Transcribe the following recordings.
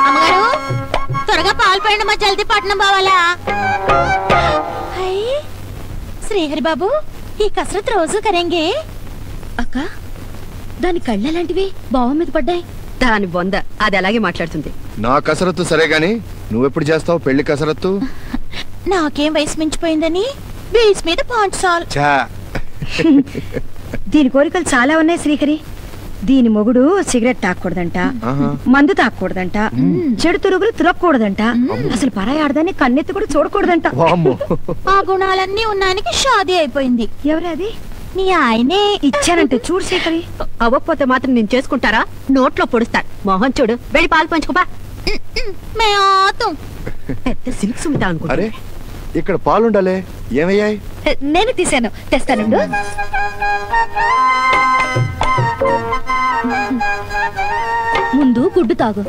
అమ్మగారు త్వరగా పాలు పోయండి, మా జల్దీ పట్నం పోవాలా? శ్రీహరి బాబు, ఈ కసరత్ రోజు కరేంగే? అక్క, దాని కళ్ళెలాంటివి బావ మీద పడ్డాయి? దాని బొంద, అది అలాగే మాట్లాడుతుంది. నా కసరత్తు సరే గాని నువ్వెప్పుడు చేస్తావు పెళ్లి కసరత్తు? నాకేం వయసు మించిపోయిందని బేస్ మీద పాంచాల్. దీని కోరికలు చాలా ఉన్నాయి శ్రీహరి. దీని మొగుడు సిగరెట్ తాగకూడదంట, మందు తాగకూడదంట, చెడు తురుగులు తురక్కూడదంట, అసలు పరాయి ఆడదాన్ని కన్నెత్తి కూడా చూడకూడదంట. ఆ గుణాలన్నీ ఉన్నానికి షాదీ అయిపోయింది. ఎవరది? నీ ఆయనే ఇచ్చానంటే చూడు శ్రీహరి. అవ్వకపోతే మాత్రం నేను చేసుకుంటారా? నోట్లో పొడుస్తాను. మోహన్ చూడు, వెళ్ళి పాలు పంచుకోపా. పెద్ద సిల్క్ సుమితా అనుకుంటా. ఇక్కడ పాలుండాలే, ఏమయ్యాయి? నేను తీసాను, తెస్తానుండు. ముందు గుడ్డు తాగు.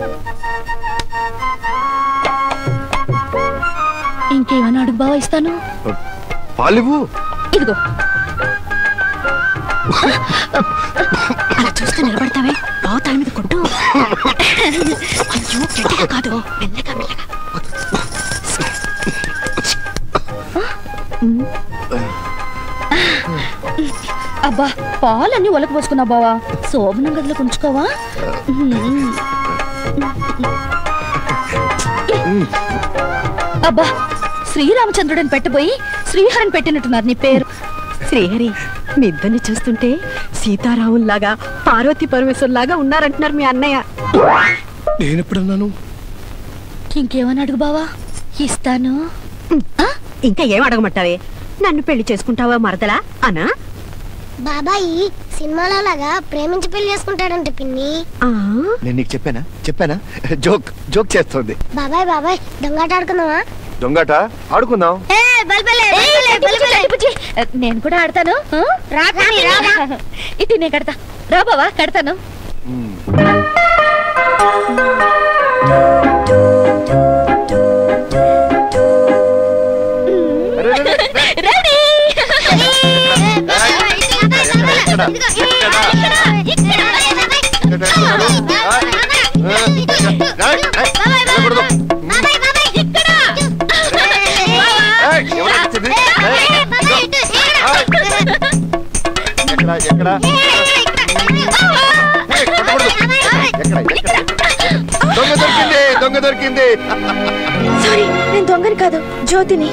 ఇంకేమన్నా అడుగు బావ, ఇస్తాను. పాలివ్వు. ఇదిగో. అలా చూస్తే నిలబడతావే, బావ తల మీద కొట్టు. అయ్యో, గట్టిగా కాదు, మెల్లగా మెల్లగా. అబ్బా, పాలన్నీ ఒలకు పోసుకున్నా బావా, శోభనం గదిలో ఉంచుకోవా? అబ్బా, శ్రీరామచంద్రుడని పెట్టబోయి శ్రీహరిని పెట్టినట్టున్నారు నీ పేరు. శ్రీహరి, మీ ఇద్దరిని చూస్తుంటే సీతారాముల్లాగా పార్వతీ పరమేశ్వరులాగా ఉన్నారంటున్నారు మీ అన్నయ్య. నేనెప్పుడన్నాను? ఇంకేమని అడుగు బావా, ఇస్తాను. ఇంకా ఏం అడగమంటావే? నన్ను పెళ్లి చేసుకుంటావా మరదలా అనా? బాబాయి సినిమాలో లాగా ప్రేమించి పెళ్లి చేసుకుంటాడంట పిన్ని. నేను నీకు చెప్పానా? జోక్ జోక్ చేస్తుంది. బాబాయ్ బాబాయ్, దొంగాట ఆడుకుందామా? దొంగాట ఆడుకుందాం. నేను కూడా ఆడతాను. ఇది నేను కడతా. రా బావా, కడతాను. దొంగ దొరికింది. సారీ, నేను దొంగని కాదు, జ్యోతిని.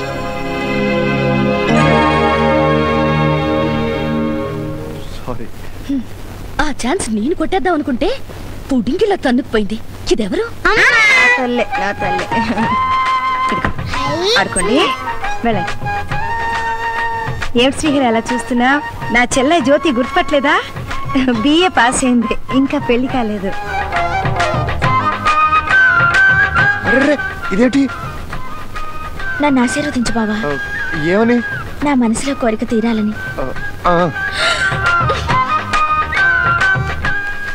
ఆ ఛాన్స్ నేను కొట్టేద్దాం అనుకుంటే పుడింగిలా తన్నుకుపోయింది. ఇదెవరు? ఆడుకోండి, వెళ్ళండి. ఏమిటి శ్రీహరి అలా చూస్తున్నా? నా చెల్లె జ్యోతి గుర్తుపట్టలేదా? బిఏ పాస్ అయింది, ఇంకా పెళ్లి కాలేదు. ఇదేంటి? నన్ను ఆశీర్వదించు బావా. ఏమని? నా మనసులో కోరిక తీరాలని.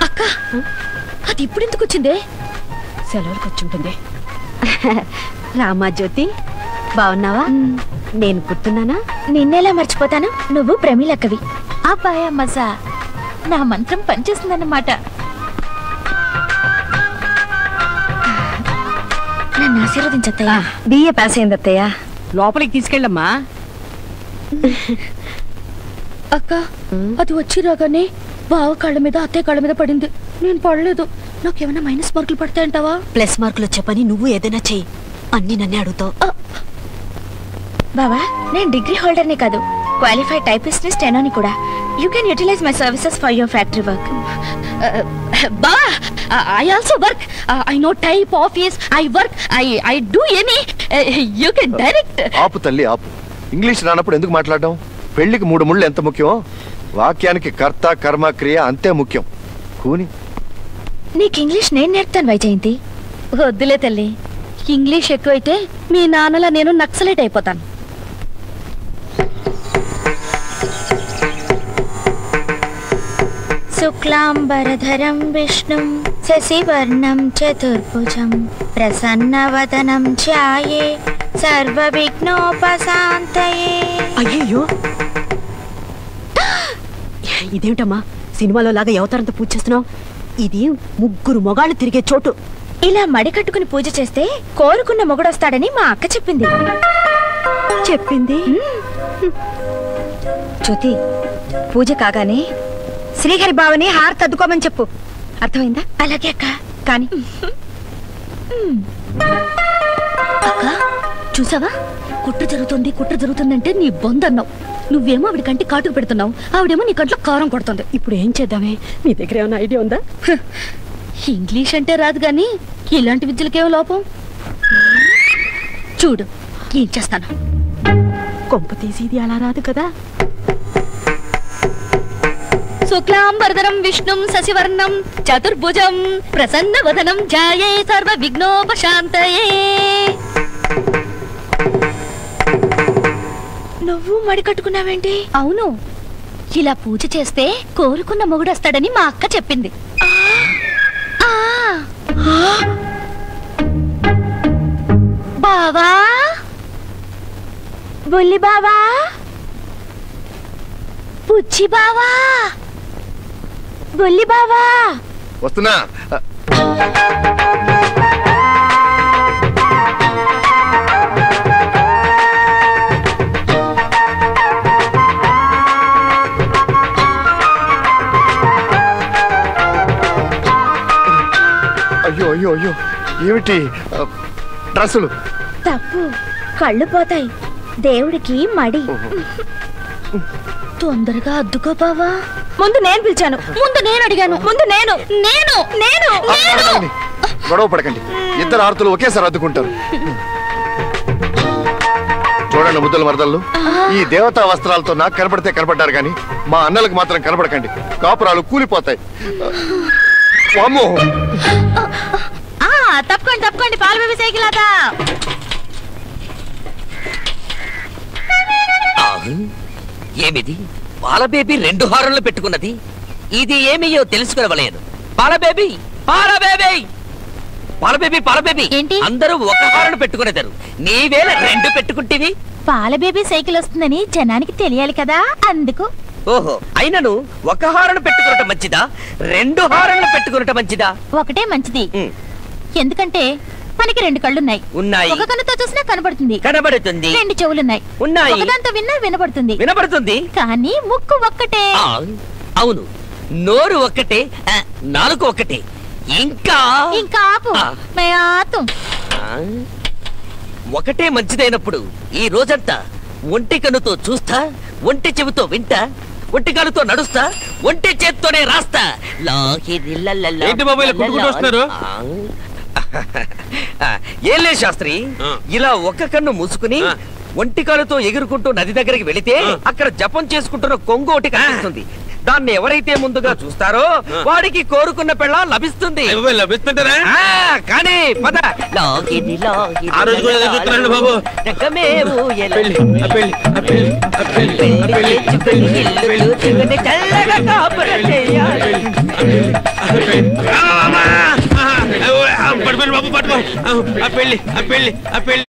అక్క, అది ఇప్పుడు ఎందుకు వచ్చిందే? సెలవులకు వచ్చి ఉంటుంది. రామా జ్యోతి, బాగున్నావా? నేను గుర్తున్నానా? నిన్నేలా మర్చిపోతాను? నువ్వు ప్రమీలక్కవి. అబ్బాయా మజా, నా మంత్రం పనిచేస్తుందన్నమాట. నన్ను ఆశీర్వదించత్తయ్యా. బిఏ పాస్ అయింది అత్తయ్య. లోపలికి తీసుకెళ్ళమ్మా. అక్క, అది వచ్చి రాగానే బావ కాళ్ళ మీద అత్తయ్య కాళ్ళ మీద పడింది. నేను పడలేదు. నాకేమైనా మైనస్ మార్కులు పడతాయంటావా? ప్లస్ మార్కులు చెప్పని నువ్వు ఏదైనా చెయ్యి, అన్ని నన్నే అడుగుతావు. బావా, నేను డిగ్రీ హోల్డర్ని కాదు, క్వాలిఫైడ్ టైపిస్ట్ ని, స్టెనోని కూడా. You can utilize my services for your factory work. బా, I also work. I know type, office. I work. I do any. You can direct. ఆపు తల్లి, ఆపు. ఇంగ్లీష్ రానప్పుడు ఎందుకు మాట్లాడడం? పెళ్లికి 3 ముళ్ళు ఎంత ముఖ్యం, వాక్యానికి కర్త కర్మ క్రియ అంతే ముఖ్యం. కూని. నీకు ఇంగ్లీష్ నేను నేర్పుతాను వైజయంతి. వద్దులే తల్లి, ఇంగ్లీష్ ఎక్కువైతే మీ నాన్నలా నేను నక్సలైట్ అయిపోతాను. శుక్లాంబరధరం విష్ణుం శశివర్ణం చతుర్భుజం ప్రసన్నవదనం ధ్యాయే సర్వ విఘ్నోపశాంతయే. అయ్యో, అదేమిటమ్మా సినిమాలో లాగా అవతారంతో పూజ చేస్తున్నావు? ఇది ముగ్గురు మొగాళ్ళు తిరిగే చోటు. ఇలా మడి కట్టుకుని పూజ చేస్తే కోరుకున్న మొగుడొస్తాడని మా అక్క చెప్పింది. జ్యోతి, పూజ కాగానే శ్రీహరి బావని హారతి అద్దుకోమని చెప్పు. అర్థమైందా? అలాగే అక్క. కానీ అక్క చూసావా, కుట్ర జరుగుతుందంటే నీ బొందన్నావు. నువ్వేమో ఆవిడ కంటి కాటుకు పెడుతున్నావు, ఆవిడేమో నీ కంట్లో కారం కొడుతుంది. ఇప్పుడు ఏం చేద్దామే? నీ దగ్గర ఏమైనా ఐడియా ఉందా? ఇంగ్లీష్ అంటే రాదు గాని ఇలాంటి విద్యలకేమో లోపం. చూడు ఏం చేస్తాను. కొంప తీసి ఇది అలా రాదు కదా. శుక్లాంబరధరం విష్ణుం శశివర్ణం చతుర్భుజం ప్రసన్నవదనం ధ్యాయే సర్వ విఘ్నోపశాంతయే. నువ్వు మడి కట్టుకున్నావేంటి? అవును, ఇలా పూజ చేస్తే కోరుకున్న మొగుడొస్తాడని మా అక్క చెప్పింది. బావా, బుల్లి బావా, పుచ్చి బావా, బుల్లి బావా, వస్తున్నా. అయ్యో అయ్యో అయ్యో, ఏమిటి డ్రెస్సులు? తప్పు, కళ్ళు పోతాయి. దేవుడికి మడి. తొందరగా అద్దుకో బావా. ముందు నేను పిలిచాను, ముందు నేను అడిగాను, ముందు నేను నేను నేను నేను గొడవ పడకండి, ఇద్దరు ఆర్తులు ఒకేసారి అద్దుకుంటారు. చూడండి ముద్దుల మరదళ్ళు, ఈ దేవతా వస్త్రాలతో నాకు కనపడితే కనపడ్డారు కానీ మా అన్నలకు మాత్రం కనపడకండి. కాపురాలు కూలిపోతాయి. అమ్మో, తప్పకండి తప్పకండి, పాల బేబీ సైకిల్ అదా. ఏమిది పాల బేబీ 2 హారంలో పెట్టుకున్నది? ఇది ఏమియో తెలుసుకునవలేదు. పాల బేబీ పాల బేబీ పాల బేబీ పాల బేబీ ఏంటి? అందరూ ఒక హారం పెట్టుకునేదారు, నీవేళ 2 పెట్టుకుంటేవి. పాల బేబీ సైకిల్ వస్తుందని జనానికి తెలియాలి కదా, అందుకు. ఓహో, అయినను ఒక హారం పెట్టుకునటం మంచిదా, 2 హారంలు పెట్టుకునటం మంచిదా? ఒకటే మంచిది. ఎందుకంటే మనకి 2 కళ్ళున్నాయి. ఉన్నాయి. ఒక కన్నుతో చూసినా కనబడుతుంది. కనబడుతుంది. 2 చెవులున్నాయి. ఉన్నాయి. ఒకదాంతో విన్నా వినబడుతుంది. వినబడుతుంది. కానీ ముక్కు ఒక్కటే. అవును, నోరు ఒక్కటే, నాలుక ఒక్కటే. ఇంకా ఆపు. ఒకటే మంచిదైనప్పుడు ఈ రోజంతా ఒంటి కన్నుతో చూస్తా, ఒంటి చెవితో వింటా, ఒంటి కాలుతో నడుస్తా, ఒంటి చేత్తోనే రాస్తా. ఏం లేదు శాస్త్రి, ఇలా ఒక్క కన్ను మూసుకుని ఒంటి కాలుతో ఎగురుకుంటూ నది దగ్గరికి వెళితే అక్కడ జపం చేసుకుంటున్న కొంగు ఒకటి కనిపిస్తుంది. దాన్ని ఎవరైతే ముందుగా చూస్తారో వాడికి కోరుకున్న పెళ్ళ లభిస్తుంది. కానీ పద. బాబు పట్టుకో, ఆ పెళ్లి